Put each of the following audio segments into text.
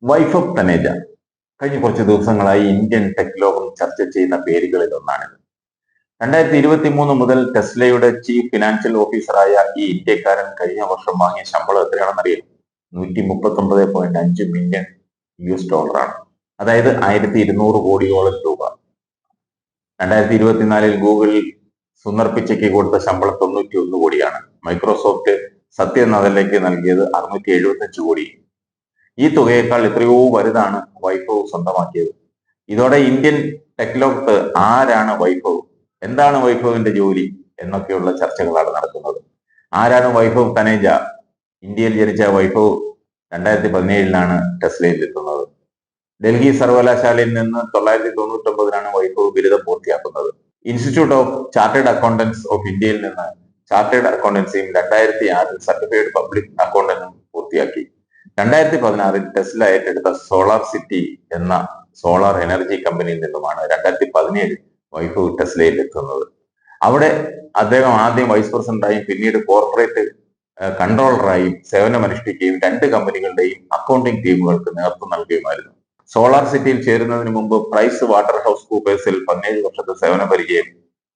Wife of Taneja കഴിഞ്ഞ കുറച്ച് ദിവസങ്ങളായി ഇന്ത്യൻ ടെക് ലോകം ചർച്ച ചെയ്യുന്ന പേരുകളിൽ ഒന്നാണിത്. 2023 മുതൽ ടെസ്ലയുടെ ചീഫ് ഫിനാൻഷ്യൽ ഓഫീസറായ ഈ ഇന്ത്യക്കാരൻ കഴിഞ്ഞ വർഷം വാങ്ങിയ ശമ്പളം എത്രയാണെന്നറിയാം? 139.5 മില്യൺ ഡോളറാണ്. അതായത് 1200 കോടിയോളം രൂപ. 2024 ഗൂഗിളിൽ സുന്ദർ പിച്ചയ്ക്ക് കൊടുത്ത ശമ്പളം 91 കോടിയാണ്. മൈക്രോസോഫ്റ്റ് സത്യ നദലയ്ക്ക് നൽകിയത് 675 കോടി. ഈ തുകയേക്കാൾ എത്രയോ വലുതാണ് വൈഭവ് സ്വന്തമാക്കിയത്. ഇതോടെ ഇന്ത്യൻ ടെക് ലോകത്ത് ആരാണ് വൈഭവ്, എന്താണ് വൈഭവിന്റെ ജോലി എന്നൊക്കെയുള്ള ചർച്ചകളാണ് നടക്കുന്നത്. ആരാണ് വൈഭവ് തനേജ? ഇന്ത്യയിൽ ജനിച്ച വൈഭവ് 2017 ടെസ്ലയിൽ എത്തുന്നത്. ഡൽഹി സർവകലാശാലയിൽ നിന്ന് 999 വൈഭവ് ബിരുദം പൂർത്തിയാക്കുന്നത്. Institute of chartered accountants of ഇന്ത്യയിൽ നിന്ന് ചാർട്ടേഡ് അക്കൗണ്ടൻസിയും 2006 സർട്ടിഫൈഡ് പബ്ലിക് അക്കൗണ്ടന്റും പൂർത്തിയാക്കി. 2016 ടെസ്ല ഏറ്റെടുത്ത സോളാർ സിറ്റി എന്ന സോളാർ എനർജി കമ്പനിയിൽ നിന്നുമാണ് 2017 വൈഭവ് ടെസ്ലയിൽ എത്തുന്നത്. അവിടെ അദ്ദേഹം ആദ്യം വൈസ് പ്രസിഡന്റായും പിന്നീട് കോർപ്പറേറ്റ് കൺട്രോളറായും സേവനമനുഷ്ഠിക്കുകയും 2 കമ്പനികളുടെയും അക്കൗണ്ടിംഗ് ടീമുകൾക്ക് നേതൃത്വം നൽകുകയുമായിരുന്നു. സോളാർ സിറ്റിയിൽ ചേരുന്നതിന് മുമ്പ് പ്രൈസ് വാട്ടർ ഹൗസ് കൂപ്പേഴ്സിൽ 17 വർഷത്തെ സേവന പരിചയം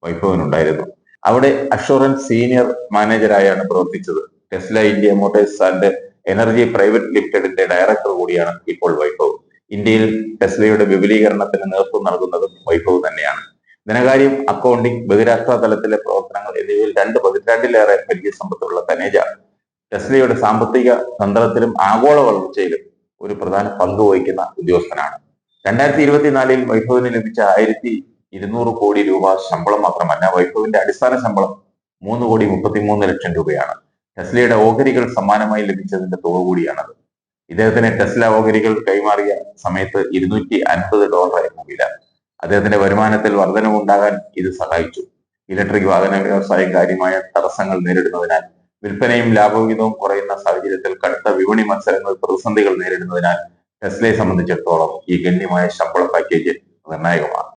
വൈഭവിനുണ്ടായിരുന്നു. അവിടെ അഷുറൻസ് സീനിയർ മാനേജരായാണ് പ്രവർത്തിച്ചത്. Tesla India Motors and energy private ലിമിറ്റഡിന്റെ ഡയറക്ടർ കൂടിയാണ് ഇപ്പോൾ വൈഭവ്. ഇന്ത്യയിൽ ടെസ്ലയുടെ വിപുലീകരണത്തിന് നേതൃത്വം നൽകുന്നതും വൈഭവ് തന്നെയാണ്. ധനകാര്യം, അക്കൗണ്ടിംഗ്, ബഹിരാഷ്ട്ര തലത്തിലെ പ്രവർത്തനങ്ങൾ എന്നിവയിൽ 2 പതിറ്റാണ്ടിലേറെ പരിചയസമ്പത്തുള്ള തനേജ ടെസ്ലയുടെ സാമ്പത്തിക തന്ത്രത്തിലും ആഗോള വളർച്ചയിലും ഒരു പ്രധാന പങ്ക് വഹിക്കുന്ന ഉദ്യോഗസ്ഥനാണ്. 2024 വൈഭവിന് ലഭിച്ച 1200 കോടി രൂപ ശമ്പളം മാത്രമല്ല, വൈഭവിന്റെ അടിസ്ഥാന ശമ്പളം 3,33,00,000 രൂപയാണ്. ടെസ്ലയുടെ ഓഹരികൾ സമ്മാനമായി ലഭിച്ചതിന്റെ തുക കൂടിയാണത്. ഇദ്ദേഹത്തിന് ടെസ്ല ഓഹരികൾ കൈമാറിയ സമയത്ത് $250 ആയിരുന്നു വില. അദ്ദേഹത്തിന്റെ വരുമാനത്തിൽ വർധനവുണ്ടാകാൻ ഇത് സഹായിച്ചു. ഇലക്ട്രിക് വാഹന വ്യവസായം കാര്യമായ തടസ്സങ്ങൾ നേരിടുന്നതിനാൽ വിൽപ്പനയും ലാഭവിഹിതവും കുറയുന്ന സാഹചര്യത്തിൽ കടുത്ത വിപണി മത്സരങ്ങൾ, പ്രതിസന്ധികൾ നേരിടുന്നതിനാൽ ടെസ്ലയെ സംബന്ധിച്ചിടത്തോളം ഈ ഗണ്യമായ ശമ്പള പാക്കേജ് നിർണായകമാണ്.